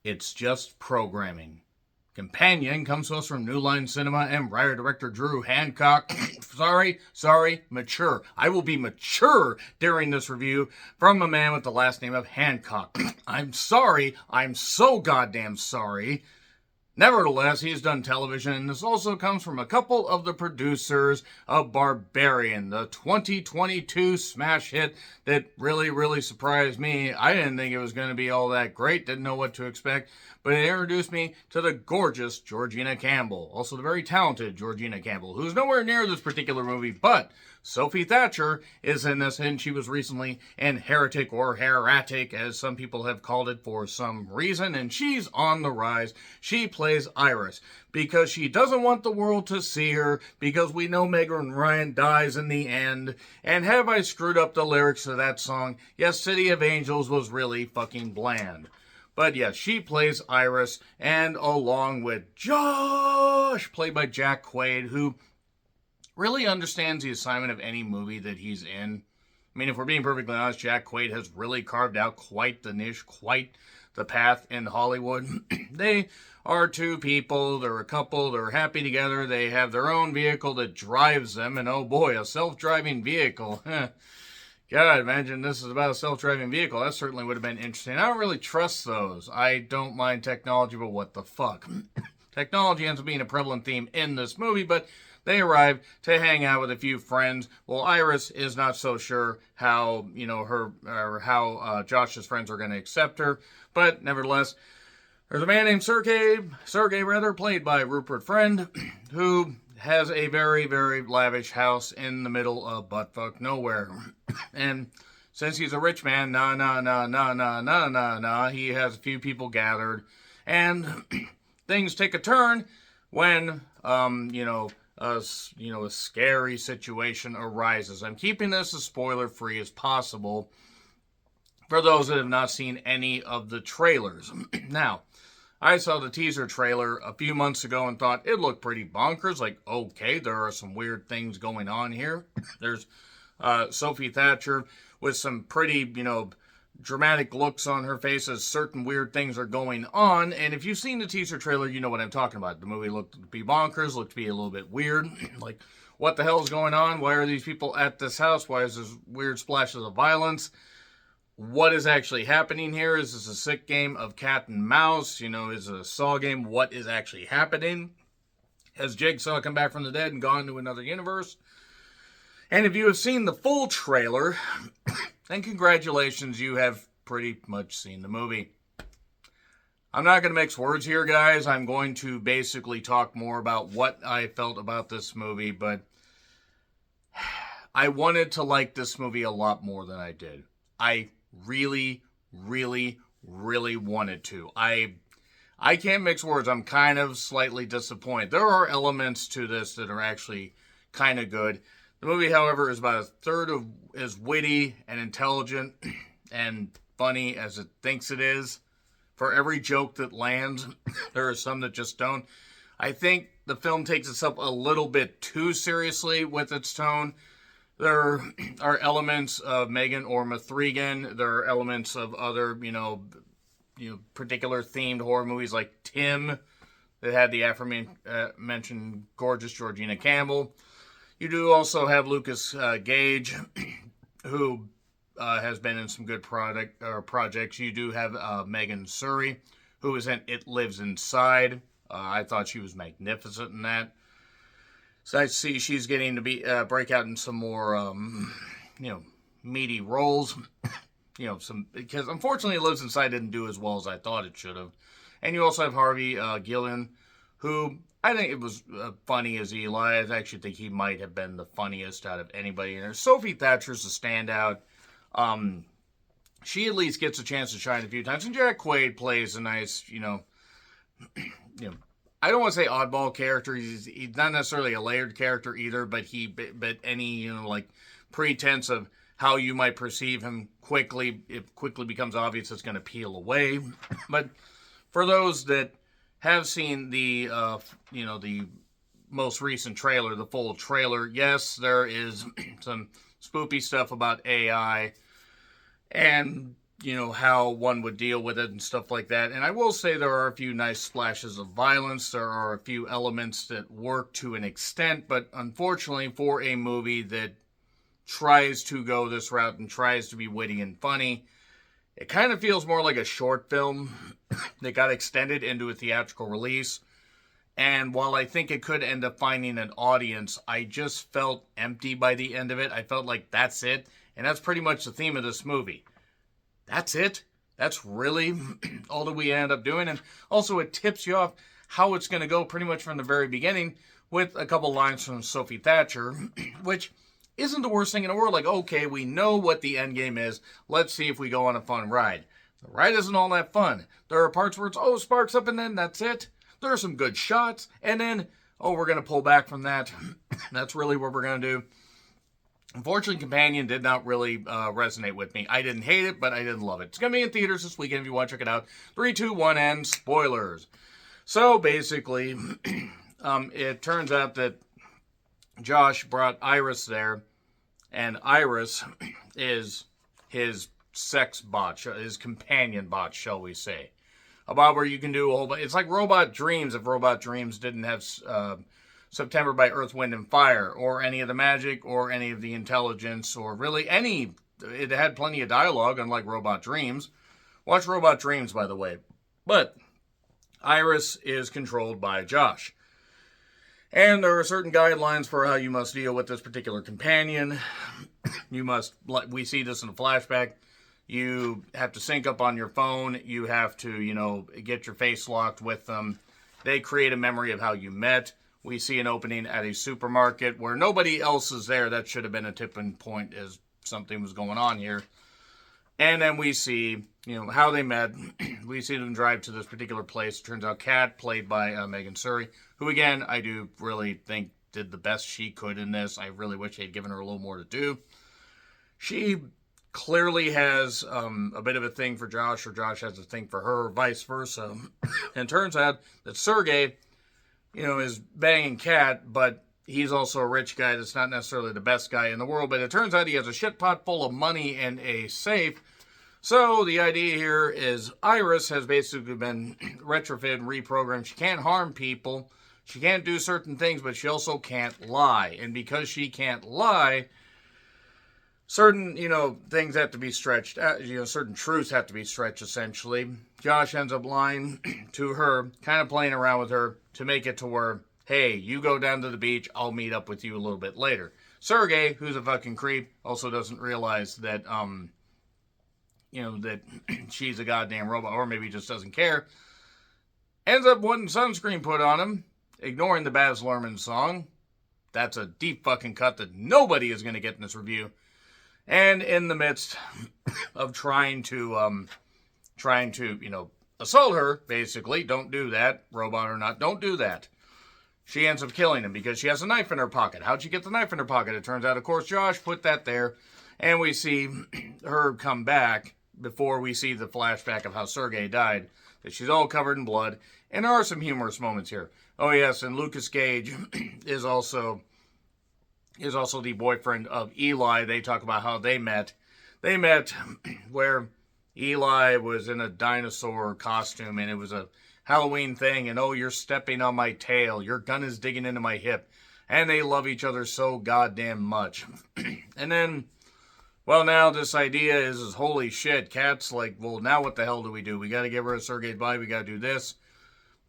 It's just programming. Companion comes to us from New Line Cinema and writer-director Drew Hancock. sorry, mature. I will be mature during this review from a man with the last name of Hancock. I'm sorry. I'm so goddamn sorry. Nevertheless, he's done television, and this also comes from a couple of the producers of Barbarian, the 2022 smash hit that really surprised me. I didn't think it was going to be all that great, didn't know what to expect, but it introduced me to the gorgeous Georgina Campbell, also the very talented Georgina Campbell, who's nowhere near this particular movie, but Sophie Thatcher is in this, and she was recently in Heretic or Heretic, as some people have called it for some reason, and she's on the rise. She plays Iris because she doesn't want the world to see her, because we know Megan Ryan dies in the end. And have I screwed up the lyrics to that song? Yes, City of Angels was really fucking bland. But yes, she plays Iris, and along with Josh, played by Jack Quaid, who really understands the assignment of any movie that he's in. I mean, if we're being perfectly honest, Jack Quaid has really carved out quite the niche, quite the path in Hollywood. They are two people, they're a couple, they're happy together, they have their own vehicle that drives them, and oh boy, a self-driving vehicle. God, imagine this is about a self-driving vehicle. That certainly would have been interesting. I don't really trust those. I don't mind technology, but what the fuck? Technology ends up being a prevalent theme in this movie, but they arrive to hang out with a few friends. Well, Iris is not so sure how, Josh's friends are going to accept her. But nevertheless, there's a man named Sergey, played by Rupert Friend, who has a very lavish house in the middle of buttfuck nowhere. And since he's a rich man, he has a few people gathered. And things take a turn when, a scary situation arises. I'm keeping this as spoiler-free as possible for those that have not seen any of the trailers. Now, I saw the teaser trailer a few months ago and thought it looked pretty bonkers. Like, okay, there are some weird things going on here. There's Sophie Thatcher with some pretty, dramatic looks on her face as certain weird things are going on. And if you've seen the teaser trailer, you know what I'm talking about. The movie looked to be bonkers, looked to be a little bit weird. Like, what the hell is going on? Why are these people at this house? Why is there weird splashes of violence? What is actually happening here? Is this a sick game of cat and mouse? Is it a Saw game? What is actually happening? Has Jigsaw come back from the dead and gone to another universe? And if you have seen the full trailer, then congratulations, you have pretty much seen the movie. I'm not going to mix words here, guys. I'm going to basically talk more about what I felt about this movie, but I wanted to like this movie a lot more than I did. I really wanted to. I can't mix words. I'm kind of slightly disappointed. There are elements to this that are actually kind of good. The movie, however, is about a third of as witty and intelligent and funny as it thinks it is. For every joke that lands, there are some that just don't. I think the film takes itself a little bit too seriously with its tone. There are elements of Megan or Mathregan. There are elements of other, particular themed horror movies like Tim that had the aforementioned gorgeous Georgina Campbell. You do also have Lucas Gage, who has been in some good projects. You do have Megan Surrey, who is in It Lives Inside. I thought she was magnificent in that. So I see she's getting to break out in some more, meaty roles. Because unfortunately, It Lives Inside didn't do as well as I thought it should have. And you also have Harvey Gillian, who I think it was funny as Eli. I actually think he might have been the funniest out of anybody in there. Sophie Thatcher's a standout. She at least gets a chance to shine a few times. And Jack Quaid plays a nice, I don't want to say oddball character. He's not necessarily a layered character either, but any, pretense of how you might perceive him quickly, it quickly becomes obvious it's going to peel away. But for those that have seen the most recent trailer, the full trailer, yes, there is some spoopy stuff about AI. And, how one would deal with it and stuff like that. And I will say there are a few nice splashes of violence. There are a few elements that work to an extent, but unfortunately for a movie that tries to go this route and tries to be witty and funny, it kind of feels more like a short film that got extended into a theatrical release. And while I think it could end up finding an audience, I just felt empty by the end of it. I felt like that's it. And that's pretty much the theme of this movie. That's it? That's really all that we end up doing? And also it tips you off how it's going to go pretty much from the very beginning with a couple lines from Sophie Thatcher, which isn't the worst thing in the world. Like, okay, we know what the end game is. Let's see if we go on a fun ride. The ride isn't all that fun. There are parts where it's, sparks up and then that's it. There are some good shots, and then, we're going to pull back from that. That's really what we're going to do. Unfortunately, Companion did not really resonate with me. I didn't hate it, but I didn't love it. It's going to be in theaters this weekend if you want to check it out. 3, 2, 1, and spoilers. So, basically, it turns out that Josh brought Iris there, and Iris is his sex bot, his companion bot, shall we say. A bot where you can do a whole bunch. It's like Robot Dreams if Robot Dreams didn't have September by Earth, Wind, and Fire, or any of the magic, or any of the intelligence, or really any. It had plenty of dialogue, unlike Robot Dreams. Watch Robot Dreams, by the way. But Iris is controlled by Josh. And there are certain guidelines for how you must deal with this particular companion. We see this in a flashback. You have to sync up on your phone. You have to, get your face locked with them. They create a memory of how you met. We see an opening at a supermarket where nobody else is there. That should have been a tipping point as something was going on here. And then we see, how they met. We see them drive to this particular place. It turns out Kat, played by Megan Surrey, who, again, I do really think did the best she could in this. I really wish they'd given her a little more to do. She clearly has a bit of a thing for Josh, or Josh has a thing for her, or vice versa. And it turns out that Sergey, is banging Kat, but he's also a rich guy that's not necessarily the best guy in the world. But it turns out he has a shit pot full of money and a safe. So the idea here is Iris has basically been retrofitted and reprogrammed. She can't harm people. She can't do certain things, but she also can't lie. And because she can't lie, certain, things have to be stretched. Certain truths have to be stretched, essentially. Josh ends up lying to her, kind of playing around with her to make it to where, hey, you go down to the beach, I'll meet up with you a little bit later. Sergey, who's a fucking creep, also doesn't realize that, that she's a goddamn robot, or maybe just doesn't care. Ends up wanting sunscreen put on him, ignoring the Baz Luhrmann song. That's a deep fucking cut that nobody is going to get in this review. And in the midst of trying to, assault her, basically, don't do that, robot or not, don't do that. She ends up killing him because she has a knife in her pocket. How'd she get the knife in her pocket? It turns out, of course, Josh put that there. And we see her come back before we see the flashback of how Sergey died, that she's all covered in blood. And there are some humorous moments here. Oh, yes, and Lucas Gage is also the boyfriend of Eli. They talk about how they met. They met where Eli was in a dinosaur costume, and it was a Halloween thing, and you're stepping on my tail. Your gun is digging into my hip. And they love each other so goddamn much. And then, now this idea is holy shit. Kat's like, now what the hell do? We got to get rid of Sergey's body. We got to do this.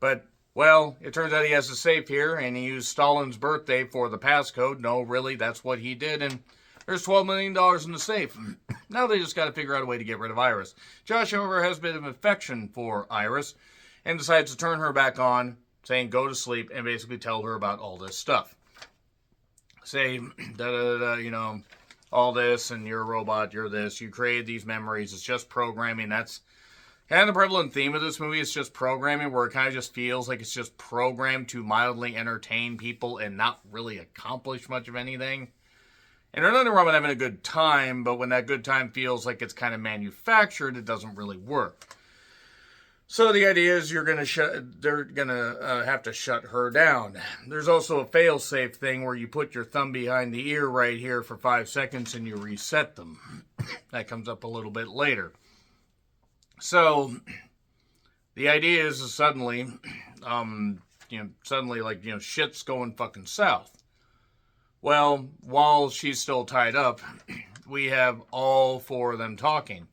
But it turns out he has a safe here, and he used Stalin's birthday for the passcode. No, really, that's what he did, and there's $12 million in the safe. Now they just got to figure out a way to get rid of Iris. Josh, however, has a bit of affection for Iris, and decides to turn her back on, saying go to sleep, and basically tell her about all this stuff. Say, all this, and you're a robot, you're this, you created these memories, it's just programming. That's kind of the prevalent theme of this movie. It's just programming, where it kind of just feels like it's just programmed to mildly entertain people and not really accomplish much of anything. And there's nothing wrong with having a good time, but when that good time feels like it's kind of manufactured, it doesn't really work. So the idea is they're gonna have to shut her down. There's also a fail-safe thing where you put your thumb behind the ear right here for 5 seconds and you reset them. That comes up a little bit later. So the idea is suddenly, shit's going fucking south. Well, while she's still tied up, we have all four of them talking.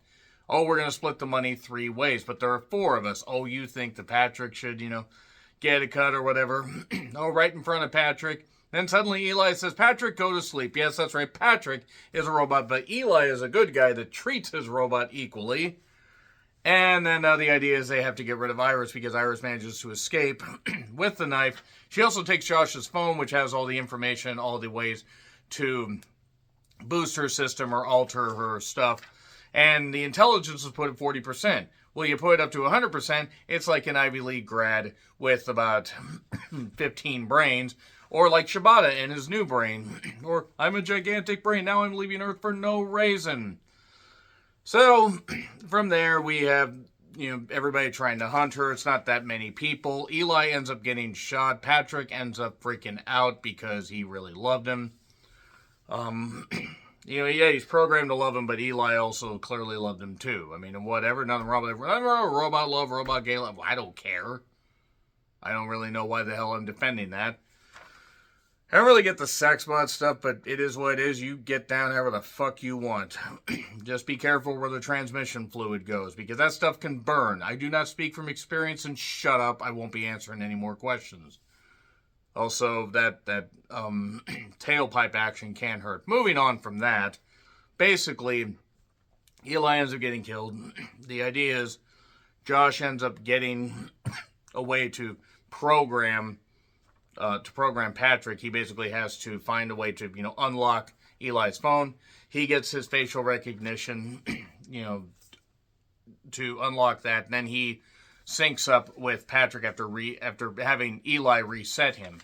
Oh, we're going to split the money 3 ways, but there are 4 of us. Oh, you think that Patrick should, get a cut or whatever. Oh, right in front of Patrick. Then suddenly Eli says, Patrick, go to sleep. Yes, that's right. Patrick is a robot, but Eli is a good guy that treats his robot equally. And then the idea is they have to get rid of Iris because Iris manages to escape with the knife. She also takes Josh's phone, which has all the information, all the ways to boost her system or alter her stuff. And the intelligence is put at 40%. Well, you put it up to 100%, it's like an Ivy League grad with about 15 brains. Or like Shibata in his new brain. Or, I'm a gigantic brain, now I'm leaving Earth for no reason. So, from there, we have, everybody trying to hunt her. It's not that many people. Eli ends up getting shot. Patrick ends up freaking out because he really loved him. He's programmed to love him, but Eli also clearly loved him too. I mean, whatever, nothing wrong with it. Robot love, robot gay love. I don't care. I don't really know why the hell I'm defending that. I don't really get the sex bot stuff, but it is what it is. You get down however the fuck you want. Just be careful where the transmission fluid goes, because that stuff can burn. I do not speak from experience, and shut up. I won't be answering any more questions. Also, that tailpipe action can hurt. Moving on from that, basically, Eli ends up getting killed. The idea is Josh ends up getting a way to program Patrick. He basically has to find a way to, unlock Eli's phone. He gets his facial recognition, to unlock that. And then he syncs up with Patrick after having Eli reset him.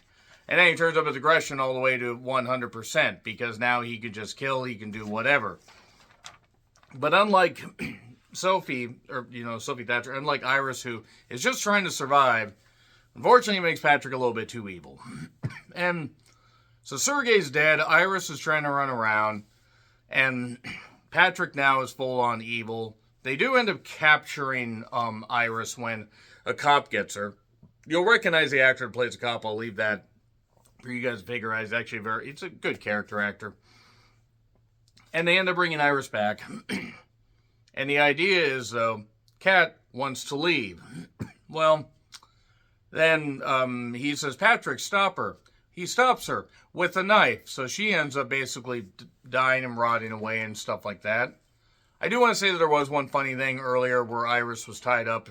And then he turns up his aggression all the way to 100% because now he can just kill, he can do whatever. But unlike Sophie Thatcher, unlike Iris, who is just trying to survive, unfortunately, it makes Patrick a little bit too evil. And so Sergei's dead. Iris is trying to run around. And Patrick now is full on evil. They do end up capturing Iris when a cop gets her. You'll recognize the actor who plays a cop. I'll leave that for you guys to figure out. He's actually it's a good character actor. And they end up bringing Iris back. And the idea is, though, Kat wants to leave. Well, then he says, Patrick, stop her. He stops her with a knife. So she ends up basically dying and rotting away and stuff like that. I do want to say that there was one funny thing earlier where Iris was tied up.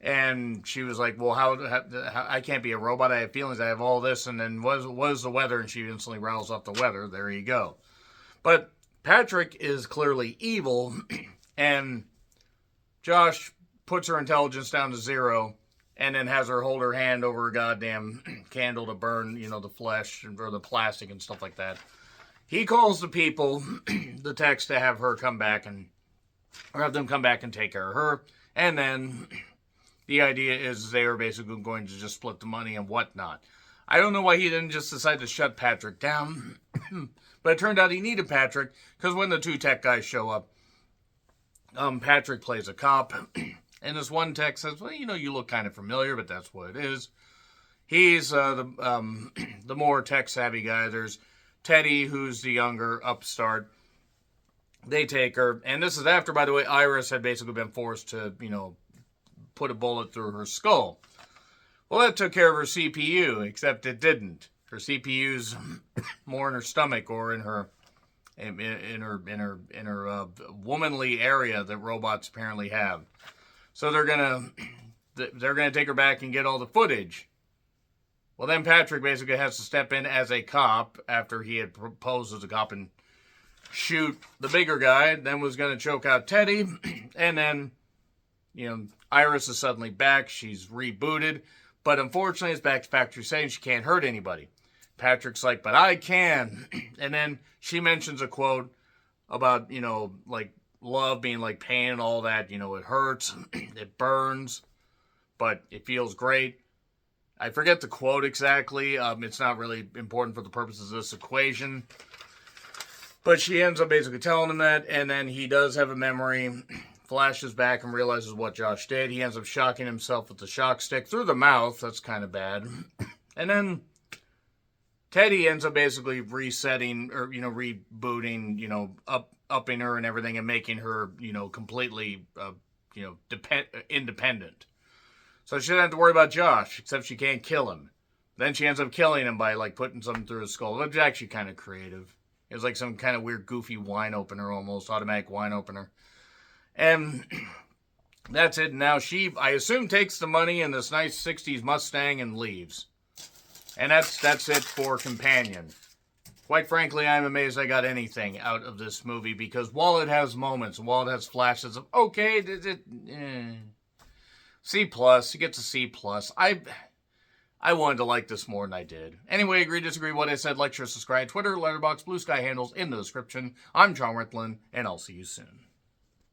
And she was like, well, how I can't be a robot. I have feelings. I have all this. And then what is the weather? And she instantly rattles off the weather. There you go. But Patrick is clearly evil. And Josh puts her intelligence down to 0 and then has her hold her hand over a goddamn candle to burn, the flesh or the plastic and stuff like that. He calls the people, the techs, to have her come back or have them come back and take care of her. And then the idea is they are basically going to just split the money and whatnot. I don't know why he didn't just decide to shut Patrick down. But it turned out he needed Patrick because when the 2 tech guys show up, Patrick plays a cop. And this one tech says, well, you look kind of familiar, but that's what it is. He's the more tech-savvy guy. There's Teddy, who's the younger upstart. They take her. And this is after, by the way, Iris had basically been forced to, put a bullet through her skull. Well, that took care of her CPU, except it didn't. Her CPU's more in her stomach or in her womanly area that robots apparently have. So they're gonna take her back and get all the footage. Well, then Patrick basically has to step in as a cop after he had posed as a cop and shoot the bigger guy. Then was gonna choke out Teddy, and then Iris is suddenly back. She's rebooted, but unfortunately, it's back to factory setting. She can't hurt anybody. Patrick's like, but I can. And then she mentions a quote about like love being like pain and all that. It hurts, it burns, but it feels great. I forget the quote exactly. It's not really important for the purposes of this equation. But she ends up basically telling him that, and then he does have a memory, flashes back and realizes what Josh did. He ends up shocking himself with the shock stick through the mouth. That's kind of bad. And then Teddy ends up basically resetting, or, rebooting, upping her and everything and making her, completely, independent. So she doesn't have to worry about Josh, except she can't kill him. Then she ends up killing him by, putting something through his skull. It was actually kind of creative. It was like some kind of weird, goofy wine opener almost, automatic wine opener. And that's it. Now she, I assume, takes the money in this nice 60s Mustang and leaves. And that's it for Companion. Quite frankly, I'm amazed I got anything out of this movie, because while it has moments, and while it has flashes of, okay, C+, it gets a C+. I wanted to like this more than I did. Anyway, agree, disagree, what I said, like, share, subscribe, Twitter, Letterboxd, Blue Sky handles in the description. I'm John Ritlin, and I'll see you soon.